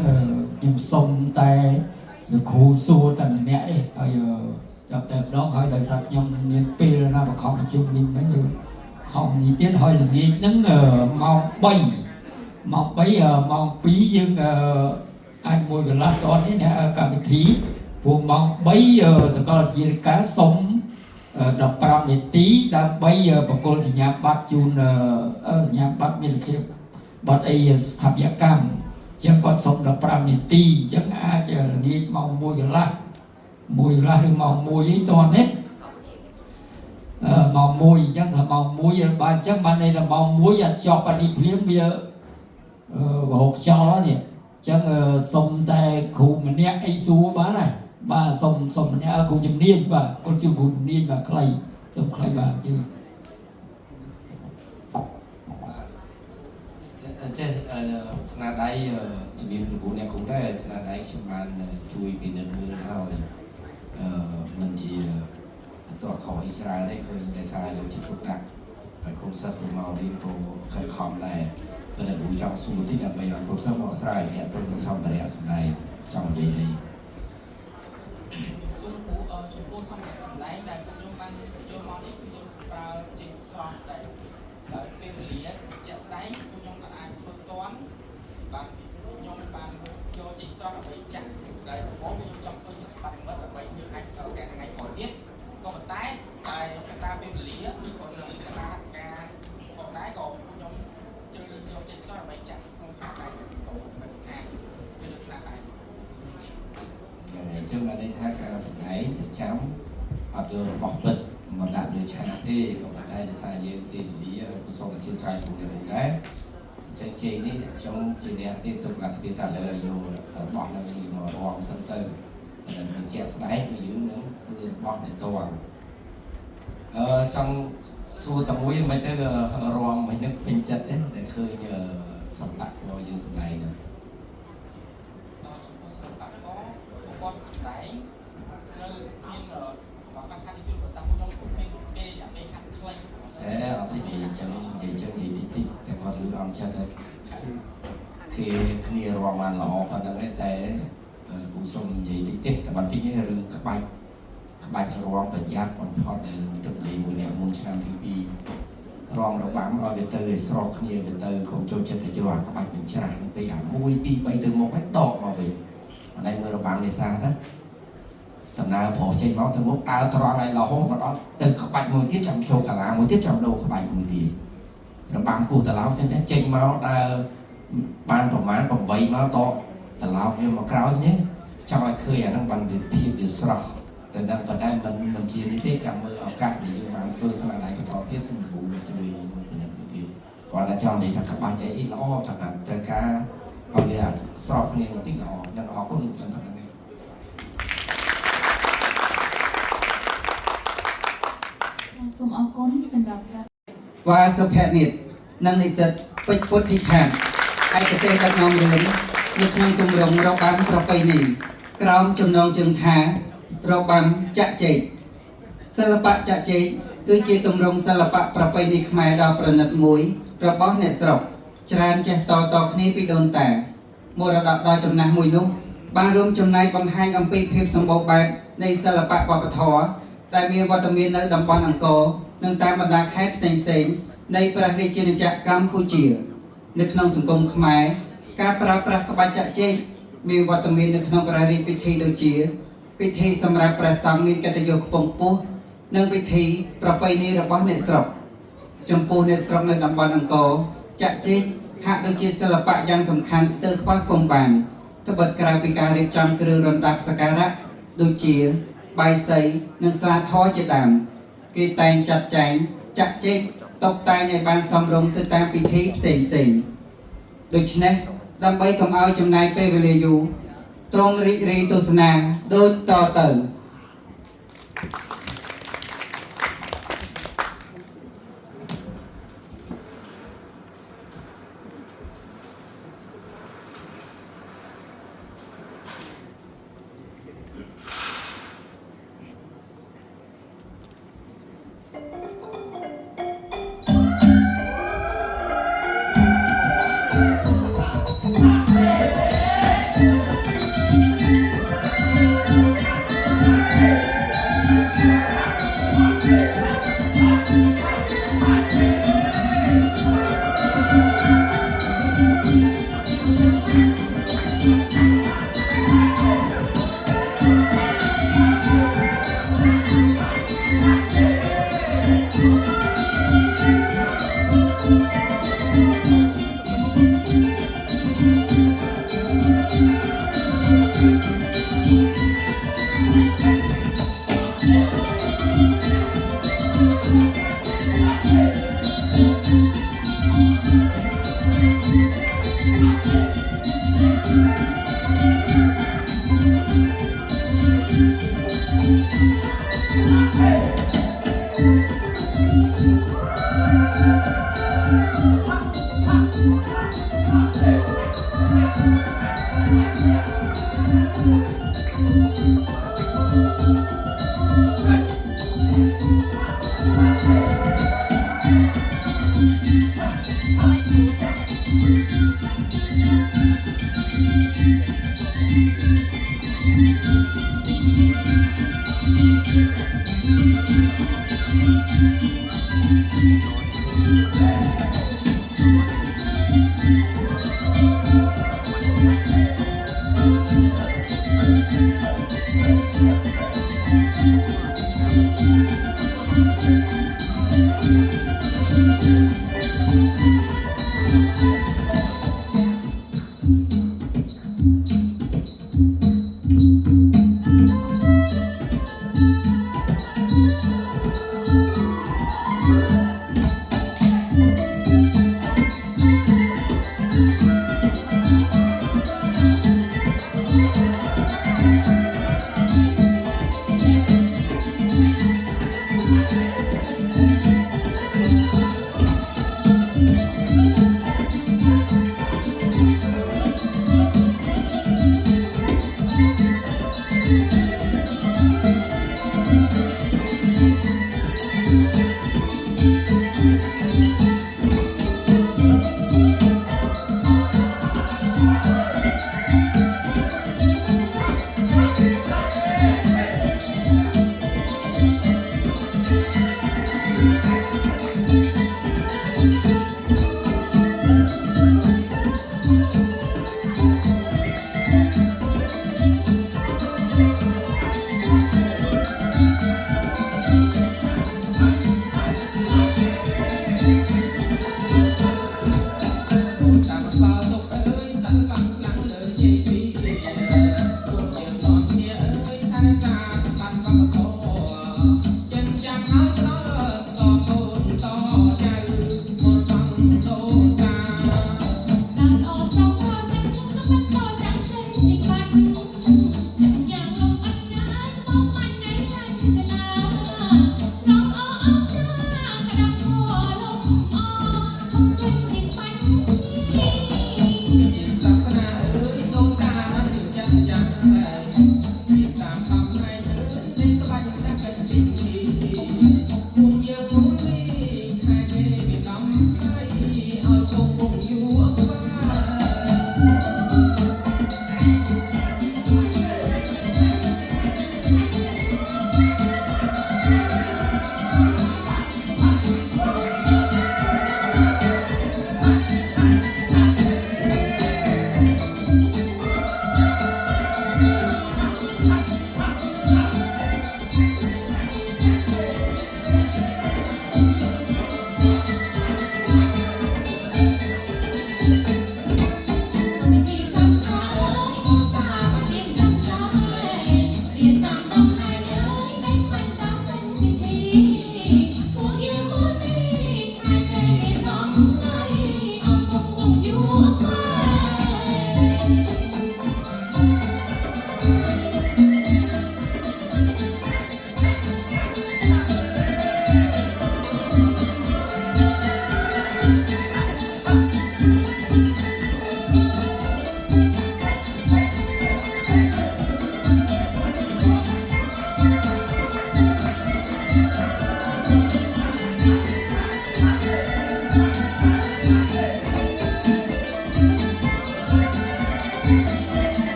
ខ្ញុំសុំតែលោកគ្រូសួរតែម្នាក់ទេហើយចាប់តែម្ដងហើយដោយសារខ្ញុំមានពេលណាបខំប្រជុំនេះមិនដូចខំនេះទៀតហើយល្ងាចហ្នឹងម៉ោង3ម៉ោង2យើងអាចមួយកន្លះតនេះណាកម្មវិធីព្រោះម៉ោង3សកលវិទ្យាការសុំ15នាទីដើម្បីបកគលសញ្ញាបត្រជូនសញ្ញាបត្រមានលក្ខណៈបត្រអីស្ថាបត្យកម្មអញ្ចឹងគាត់សុំ15នាទីអញ្ចឹងអាចល្ងាចម៉ោង1កន្លះឬម៉ោង1អីតនេះម៉ោង1អញ្ចឹងថាម៉ោង1បាទអញ្ចឹងបានន័យថាម៉ោង1អាចជាប់អានេះភ្លាមវារហូតចោលនេះអញ្ចឹងសុំតែគ្រូម្នាក់អីសួរបានណាបាទសុំម្នាក់គ្រូជំនាញបាទគាត់ជាគ្រូជំនាញបាទខ្លីសុំខ្លីបាទជឿចេះស្នាដៃជំនាញគ្រូអ្នកគ្រូដែរស្នាដៃខ្ញុំបានជួយពិនិត្យមើលហើយមិនជាតោះខអីច្រើនទេគឺដោយសារយកចិត្តទុកដាក់ហើយគ្រូសិស្សគ្រូមករៀនក៏ខិតខំដែរប៉ុន្តែគ្រូចង់សួរតិចដើម្បីឲ្យគ្រូសិស្សមកស្រាយអ្នកទៅសម្ភារៈសម្ដែងចង់និយាយអី សូមគ្រូចំពោះសម្រាប់សម្ដែងដែលពួកខ្ញុំបានយកមកនេះគឺយើងប្រើចេញស្រស់ដែរដោយពេលវេលាជាក់ស្ដែងពួកខ្ញុំអាចធ្វើតាន់បាទខ្ញុំបានយកចេញស្រស់ដើម្បីចាក់ដែលបងខ្ញុំចង់ធ្វើជាស្បាត់មិត្តដើម្បីយើងអាចទៅថ្ងៃក្រោយទៀតក៏ប៉ុន្តែតែកត្តាពេលវេលាគឺក៏នឹងកត្តាការផងដែរក៏ពួកខ្ញុំជ្រើសរើសយកចេញស្រស់ដើម្បីចាក់ក្នុងស្នាដៃទៅមិនថាគឺស្នាដៃ អញ្ចឹងបានន័យថាការសម្ដែងទៅចាំអត់យករបស់ពិតមកដាក់លើឆាកទេក៏ប៉ុន្តែដោយសារយើងពេលវេលាក៏សូមអធិស្ឋានក្នុងនេះដែរអញ្ចឹងជ័យនេះខ្ញុំជាអ្នកទៀតទុកលទ្ធភាពតែលើយករបស់នឹងមករំសិនទៅតែមានជាក់ស្ដែងគឺយើងនឹងធ្វើរបស់ដែលតងចង់សួរតែមួយមិនទៅរំមិននឹកពេញចិត្តទេដែលឃើញសម្បត្តិរបស់យើងសម្ដែងហ្នឹង ចំពោះសិល្បករគាត់សម្ដែងនៅមានបាក់ខាត់ទីភាសាខ្ញុំពេលរយៈពេលខាត់ខ្លីអត់ទេនិយាយចឹងនិយាយតិចតែគាត់លឺអមចិត្តហើយគឺគ្នារាប់បានល្អប៉ុណ្ណឹងឯងតែគូសុំនិយាយតិចតែបន្តិចនេះរឿងក្បាច់រាប់ប្រយ័ត្នបំផុតដែលទឹកលេមួយនេះមុនឆ្នាំទី2រងរបាំឲ្យវាទៅឲ្យស្រោះគ្នាវាទៅកុំចូលចិត្តទៅយកអាក្បាច់មិនច្រើនពេកអា1 2 3ទៅមុខហើយដកមកវិញអត់ឯងមើលរបាំនេសាទណាដំណើរប្រុសចេញមកទៅមុខដើរត្រង់ឲ្យរហូតមកដល់ទៅក្បាច់មួយទៀតចាំចូលកាឡាមួយទៀតចាំដូរក្បាច់មួយទៀតរបាំគោះត្រឡោកចឹងចេញមកដើរបានប្រមាណ8មកតត្រឡោកវាមកក្រោយនេះចង់ឲ្យឃើញអាហ្នឹងបានវាភាពវាស្រស់តែដល់ប៉ុន្តែមិនជានេះទេចាំមើលឱកាសដែលយើងបានធ្វើស្នាដៃបន្តទៀតគឺគ្រូជួយមួយទៀតគាត់តែចង់និយាយថាក្បាច់អីល្អថាត្រូវការឲ្យវាស្រស់គ្នាបន្តិចល្អនឹងអរគុណប៉ុណ្ណឹង សូមអរគុណសម្រាប់ការ វ៉ាសុភនិតនិងនិស្សិតពេជ្រពុទ្ធិឆានឯកទេសដឹកនាំរឿងនៅក្នុងទម្រង់របាំប្រពៃណីក្រោមចំណងជើងថារបាំចាក់ចេកសិល្បៈចាក់ចេកគឺជាទម្រង់សិល្បៈប្រពៃណីខ្មែរដ៏ប្រណិតមួយរបស់អ្នកស្រុកច្រើនចេះតគ្នាពីដូនតាមរតកដ៏ចំណាស់មួយនោះបានរួមចំណែកបង្ហាញអំពីភាពសម្បូរបែបនៃសិល្បៈវប្បធម៌ដែលមានវត្តមាននៅតំបន់អង្គរនិងតាមបណ្ដាខេត្តផ្សេងៗនៃព្រះរាជាណាចក្រកម្ពុជានៅក្នុងសង្គមខ្មែរការប្រើប្រាស់ក្បាច់ចាក់ចេកមានវត្តមាននៅក្នុងព្រះរាជពិធីដូចជាពិធីសម្រាប់ព្រះសង្ឃមានកិត្តិយសខ្ពង់ខ្ពស់និងពិធីប្រពៃណីរបស់អ្នកស្រុកចំពោះអ្នកស្រុកនៅតំបន់អង្គរចាក់ចេកហាក់ដូចជាសិល្បៈយ៉ាងសំខាន់ស្ទើរខ្វះពុំបានត្បិតក្រៅពីការរៀបចំគ្រឿងរណ្ដាប់សក្ការៈដូចជាបាយសីនិងស្លាធម៌ជាដើមគេតែងចាត់ចែងចាក់ចេកតុបតែងឲ្យបានសមរម្យទៅតាមពិធីផ្សេងៗដូច្នេះដើម្បីកុំឲ្យចំណាយពេលវេលាយូរទ្រង់រីករាយទស្សនាដូចតទៅ Hãy subscribe cho kênh Ghiền Mì Gõ để không bỏ lỡ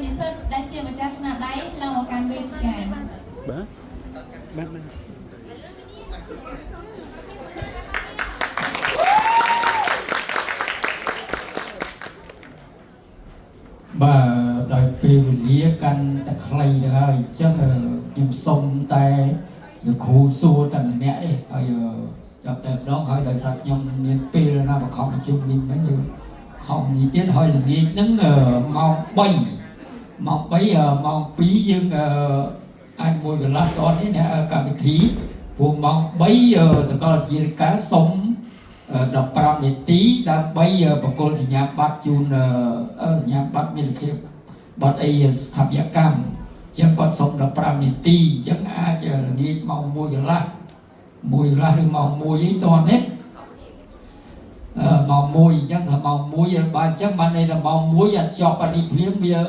និស្សិតដែលជាម្ចាស់ស្នាដៃឡើងមកកាន់វេទិកា បាទដោយពេលវេលាកាន់តែខ្លីទៅហើយអញ្ចឹងខ្ញុំសុំតែលោកគ្រូសួរតែម្នាក់ទេហើយចាប់តែម្ដងហើយដោយសារខ្ញុំមានពេលណាបខំប្រជុំនេះមិនគឺខំនេះទៀតហើយល្ងាចហ្នឹងម៉ោង3ម៉ោង2យើងអាចមួយកន្លះតនេះណាកម្មវិធីព្រោះម៉ោង3សកលវិទ្យាការសុំ15នាទីដើម្បីបកគលសញ្ញាបត្រជូនសញ្ញាបត្រមានលក្ខណៈបត្រអីស្ថាបត្យកម្មអញ្ចឹងគាត់សុំ15នាទីអញ្ចឹងអាចល្ងាចម៉ោង1កន្លះឬម៉ោង1អីតោះនេះម៉ោង1អញ្ចឹងថាម៉ោង1បើអញ្ចឹងបានន័យថាម៉ោង1អាចចប់អានេះភ្លាមវារ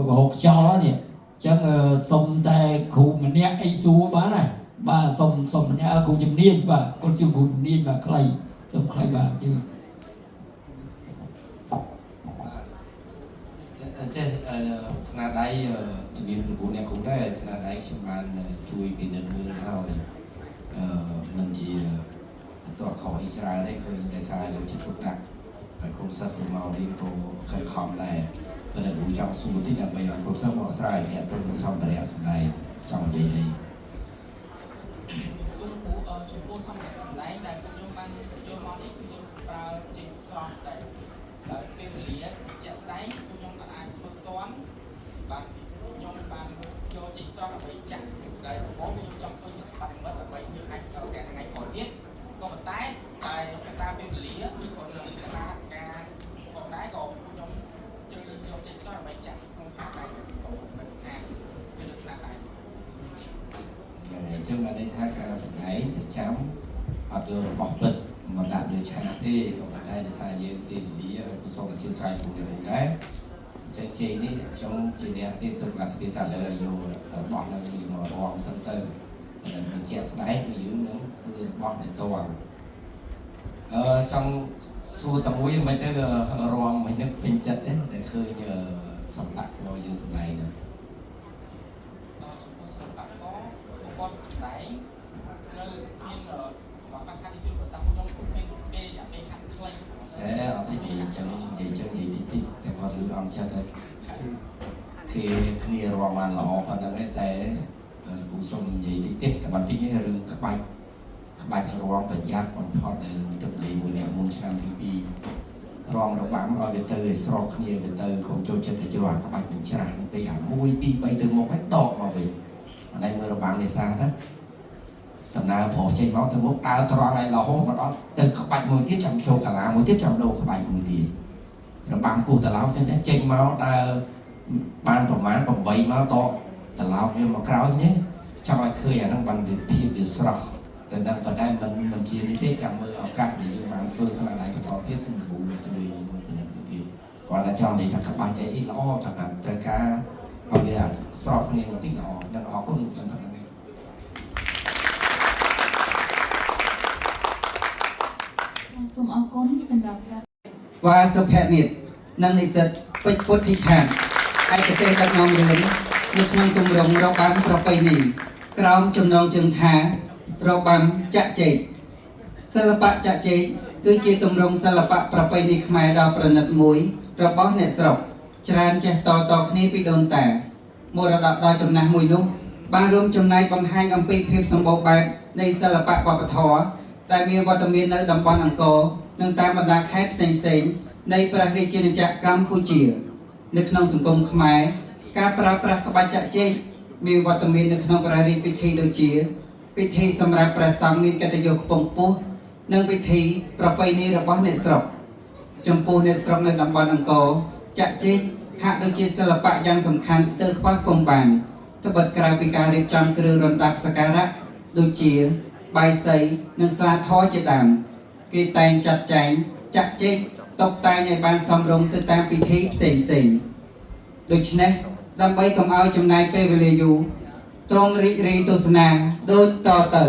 ហូតចោលនេះអញ្ចឹងសុំតែគ្រូម្នាក់អីសួរបានណាបាទសុំម្នាក់គ្រូជំនាញបាទគាត់ជាគ្រូជំនាញបាទខ្លីសុំខ្លីបាទជឿចេះស្នាដៃជំនាញគ្រូអ្នកគ្រូដែរស្នាដៃខ្ញុំបានជួយពិនិត្យមើលហើយមិនជាតោះខុសអីច្រើនទេគឺដោយសារយកចិត្តទុកដាក់ហើយគ្រូសិស្សមករៀនក៏ខិតខំដែរប៉ុន្តែគ្រូចង់សួរតិចដើម្បីឲ្យគ្រូសិស្សមកស្រ័យអ្នកទៅសម្ភារៈសម្ដែងចង់និយាយអី សូមគ្រូចំពោះសម្រាប់សម្ដែងដែលពួកខ្ញុំបានយកមកនេះគឺយើងប្រើចេញស្រស់ដែរដោយពេលវេលាជាក់ស្ដែងពួកខ្ញុំអាចធ្វើផ្ទាន់បាទខ្ញុំបានយកចេញស្រស់ដើម្បីចាក់ដែលដំបូងខ្ញុំចង់ធ្វើជាស្បាត់មិត្តដើម្បីយើងអាចរកថ្ងៃក្រោយទៀតក៏ប៉ុន្តែតែកត្តាពេលវេលាឬក៏នឹងកត្តាការក៏ដែរក៏ខ្ញុំជ្រើសរើសយកចេញស្រស់ដើម្បីចាក់ក្នុងស្នាដៃទៅខាងគឺស្នាដៃ អញ្ចឹងបានន័យថាការសម្ដែងទៅចាំអត់យករបស់ពិតមកដាក់លើឆាកទេក៏ប៉ុន្តែដោយសារយើងពេលវេលាហើយសូមអធិស្ឋានខ្លួនយើងដែរអញ្ចឹងជ័យនេះខ្ញុំជាអ្នកទៀតទៅបាត់ពីតាលើយករបស់នឹងមករំសិនទៅតែមានជាក់ស្ដែងគឺយើងនឹងធ្វើរបស់ដែលតងចង់សួរតែមួយមិនទៅរំមិននឹកពេញចិត្តទេដែលឃើញសម្បត្តិរបស់យើងសម្ដែងហ្នឹង ចំពោះសិល្បករគាត់សម្ដែងនៅមានមកខាងនេះជួយប្រសាខ្ញុំមានពេលរយៈពេលខាងខ្លីអត់ទេនិយាយចឹងនិយាយតិចតែគាត់លឺអង្គចិត្តហើយគឺគ្នារំបានល្អប៉ុណ្ណឹងឯងតែគូសុំនិយាយតិចទេតែបន្តិចនេះរឿងក្បាច់រំប្រយ័ត្នបំផុតដែលទឹកលេមួយនេះមុនឆ្នាំទី2រំរបាំឲ្យវាទៅឲ្យស្រោគ្នាវាទៅកុំចូលចិត្តទៅយកអាក្បាច់នឹងច្រើនពេកអា1 2 3ទៅមុខហើយដកមកវិញអត់ដែលមើលរបាំនេសាទណាដំណើរប្រុសចេញមកទៅមុខដើរត្រង់ឲ្យរហូតមកដល់ទៅក្បាច់មួយទៀតចាំចូលកាឡាមួយទៀតចាំដូរក្បាច់មួយទៀតរបាំគោះតឡោមចឹងចេញមកដើរបានប្រមាណ8មកតតឡោមវាមកក្រោយនេះចង់ឲ្យឃើញអាហ្នឹងបានវាភាពវាស្រស់តែដល់ប៉ុន្តែមិនជានេះទេចាំមើលឱកាសដែលយើងបានធ្វើស្នាដៃបន្តទៀតគឺគ្រូជួយមួយទៅទៀតគាត់តែចង់និយាយថាក្បាច់អីល្អថាត្រូវការឲ្យវាស្រស់គ្នាបន្តិចល្អនឹងអរគុណដល់ហ្នឹង សូមអរគុណសម្រាប់ការ វ៉ាសុភនិតនិងនិស្សិតពេជ្រពុទ្ធិឆានឯកទេសដឹកនាំរឿងនៅក្នុងទម្រង់របាំប្រពៃណីក្រោមចំណងជើងថារបាំចាក់ចែកសិល្បៈចាក់ចែកគឺជាទម្រង់សិល្បៈប្រពៃណីខ្មែរដ៏ប្រណិតមួយរបស់អ្នកស្រុកច្រើនចេះតគ្នាពីដូនតាមរតកដ៏ចំណាស់មួយនោះបានរួមចំណែកបង្ហាញអំពីភាពសម្បូរបែបនៃសិល្បៈវប្បធម៌ដែលមានវត្តមាននៅតំបន់អង្គរនិងតាមបណ្ដាខេត្តផ្សេងៗនៃព្រះរាជាណាចក្រកម្ពុជានៅក្នុងសង្គមខ្មែរការប្រើប្រាស់ក្បាច់ចាក់ចែកមានវត្តមាននៅក្នុងព្រះរាជពិធីដូចជាពិធីសម្រាប់ព្រះសង្ឃមានកិត្តិយសខ្ពង់ខ្ពស់និងពិធីប្រពៃណីរបស់អ្នកស្រុកចំពោះអ្នកស្រុកនៅតំបន់អង្គរចាក់ចែកហាក់ដូចជាសិល្បៈយ៉ាងសំខាន់ស្ទើរខ្វះពុំបានត្បិតក្រៅពីការរៀបចំគ្រឿងរណ្ដាប់សក្ការៈដូចជាបាយសីនិងស្លាធម៌ជាដើមគេតែងចាត់ចែងចាក់ចែកតុបតែងឲ្យបានសមរម្យទៅតាមពិធីផ្សេងៗដូច្នេះដើម្បីកុំឲ្យចំណាយពេលវេលាយូរសូមរីករាយទស្សនាដូចតទៅ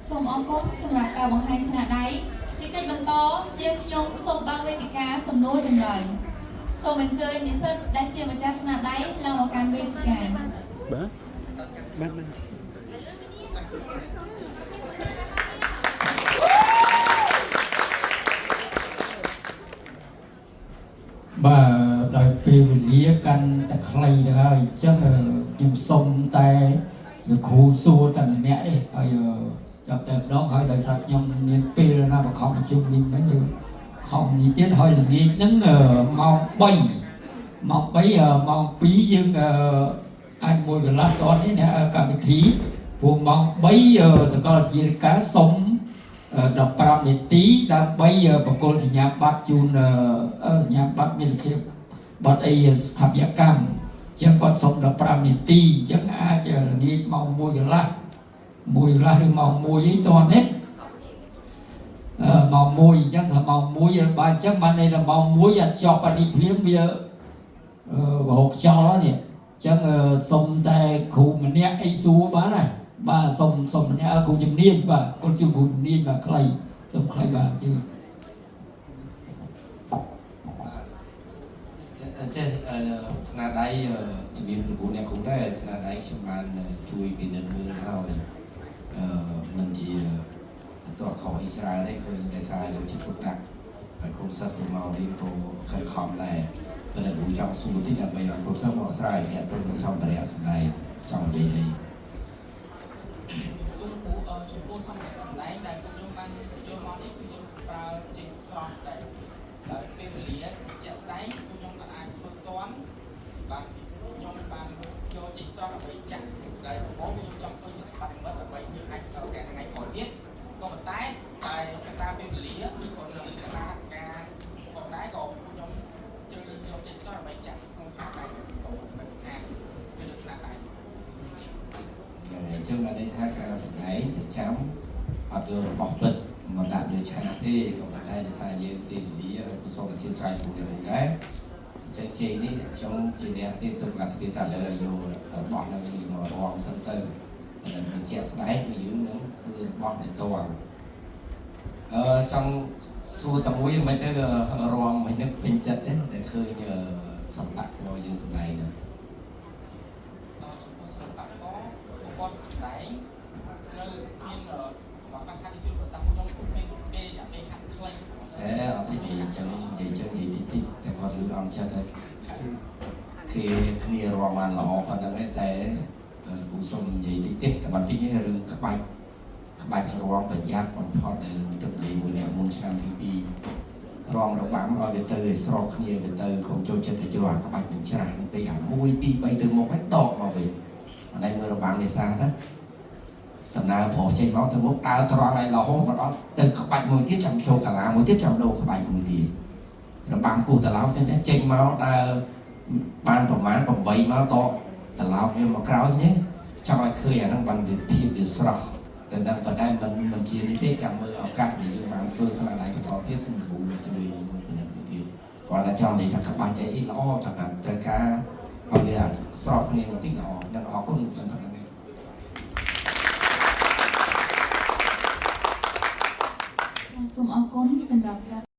សូមអរគុណសម្រាប់ការបង្ហាញស្នាដៃជាកិច្ចបន្តយើងខ្ញុំសូមបើកវេទិកាសំណួរចម្លើយសូមអញ្ជើញនិស្សិតដែលជាម្ចាស់ស្នាដៃឡើងមកកាន់វេទិកាបាទដោយពី ពេលវេលាកាន់តែខ្លីទៅហើយអញ្ចឹងខ្ញុំសុំតែលោកគ្រូសួរតែម្នាក់ទេហើយចាប់តែម្ដងហើយដោយសារខ្ញុំមានពេលណាបខំប្រជុំនេះមិនគឺខំនេះទៀតហើយល្ងាចហ្នឹងម៉ោង3ម៉ោង2យើងអាចមួយកន្លះតនេះណាកម្មវិធីព្រោះម៉ោង3សកលវិទ្យាការសុំ15នាទីដើម្បីបកគលសញ្ញាបត្រជូនសញ្ញាបត្រមានលក្ខណៈបត្រអីស្ថាបត្យកម្មអញ្ចឹងគាត់សុំ15នាទីអញ្ចឹងអាចល្ងាចម៉ោង1កន្លះឬម៉ោង1អីតនេះម៉ោង1អញ្ចឹងថាម៉ោង1បើអញ្ចឹងបានន័យថាម៉ោង1អាចចប់អានេះភ្លាមវារហូតខ្យល់នេះអញ្ចឹងសុំតែគ្រូម្នាក់អីសួរបានណាបាទសុំម្នាក់គ្រូជំនាញបាទគាត់ជួយគ្រូជំនាញបាទខ្លីសុំខ្លីបាទជួយចេះស្នាដៃជំនាញគ្រូអ្នកគ្រូដែរស្នាដៃខ្ញុំបានជួយពិនិត្យមើលហើយមិនជាតោះខុសអីច្រើនទេគឺដោយសារយកចិត្តទុកដាក់ហើយគ្រូសិស្សមករៀនក៏ខិតខំដែរប៉ុន្តែគ្រូចង់សួរតិចដើម្បីឲ្យគ្រូសិស្សមកស្រាយអ្នកទៅសម្ភារៈសម្ដែងចង់និយាយអីសូមគ្រូចំពោះសម្ភារៈសម្ដែងដែលពួកខ្ញុំបានយកមកនេះគឺយើងប្រើចេញស្រស់ដែរដោយពេលវេលាជាក់ស្ដែងពួកខ្ញុំអាចធ្វើតាន់បាទខ្ញុំបានយកចេញស្រស់ដើម្បីចាក់ដែលបងខ្ញុំចង់ធ្វើជាស្បាត់មិត្តដើម្បីយើងអាចទៅថ្ងៃក្រោយទៀតក៏ប៉ុន្តែតែកត្តាពេលវេលាឬក៏នឹងកត្តាការក៏ដែរក៏ខ្ញុំជ្រើសរើសយកចេញស្រស់ដើម្បីចាក់ក្នុងស្នាដៃទៅមិនខានគឺស្នាដៃអញ្ចឹងបានន័យថាការសម្ដែងទៅចាំអត់យករបស់ពិតមកដាក់លើឆាកទេក៏ប៉ុន្តែដោយសារយើងពេលវេលាហើយក៏សូមអធិស្ឋានគ្រូដែរដែរអញ្ចឹងជ័យនេះខ្ញុំជាអ្នកទៀតទៅលទ្ធភាពតែលើយករបស់នឹងមករំសិនទៅតែមានជាក់ស្ដែងគឺយើងនឹងធ្វើរបស់ដែលតងចង់សួរតមួយមិនទៅរំមិននឹកពេញចិត្តទេដែលឃើញសម្បត្តិរបស់យើងសម្ដែងហ្នឹងចំពោះសិល្បករគាត់សម្ដែងនៅមានមកខាត់ជួយប្រសាខ្ញុំពេលយ៉ាងពេលខាត់ខ្លីអត់និយាយអញ្ចឹងនិយាយតិចតែគាត់លឺអង្គចិត្តហើយគឺគ្នារំបានល្អប៉ុណ្ណឹងឯងតែគូសុំនិយាយតិចតែបន្តិចរឿងក្បាច់រំប្រយ័ត្នបំផុតដែលទឹកលេងមួយអ្នកមុនឆ្នាំទី2រំរបាំឲ្យវាទៅស្រោកគ្នាវាទៅកុំចូលចិត្តទៅយកអាក្បាច់នឹងច្រាស់នឹងពេកអា1 2 3ទៅមុខហើយដកមកវិញអត់ដែរមើលរបាំនេសាទណាដំណើរប្រុសចេញមកទៅមុខដើរត្រង់ឲ្យរហូតមកដល់ទៅក្បាច់មួយទៀតចាំចូលកាឡាមួយទៀតចាំដូរក្បាច់មួយទៀតរបាំគោះតឡោមចឹងចេញមកដើរបានប្រមាណ8មកតតឡោមវាមកក្រោយនេះចង់ឲ្យឃើញអាហ្នឹងបានវាភាពវាស្រស់តែដល់ប៉ុន្តែមិនជានេះទេចាំមើលឱកាសដែលយើងបានធ្វើស្នាដៃបន្តទៀតគឺគ្រូជួយមួយទៀតគាត់តែចង់និយាយថាក្បាច់អីល្អតែត្រូវការឲ្យវាស្រស់គ្នាបន្តិចល្អនឹងអរគុណប៉ុណ្ណឹងសូមអរគុណសម្រាប់ការ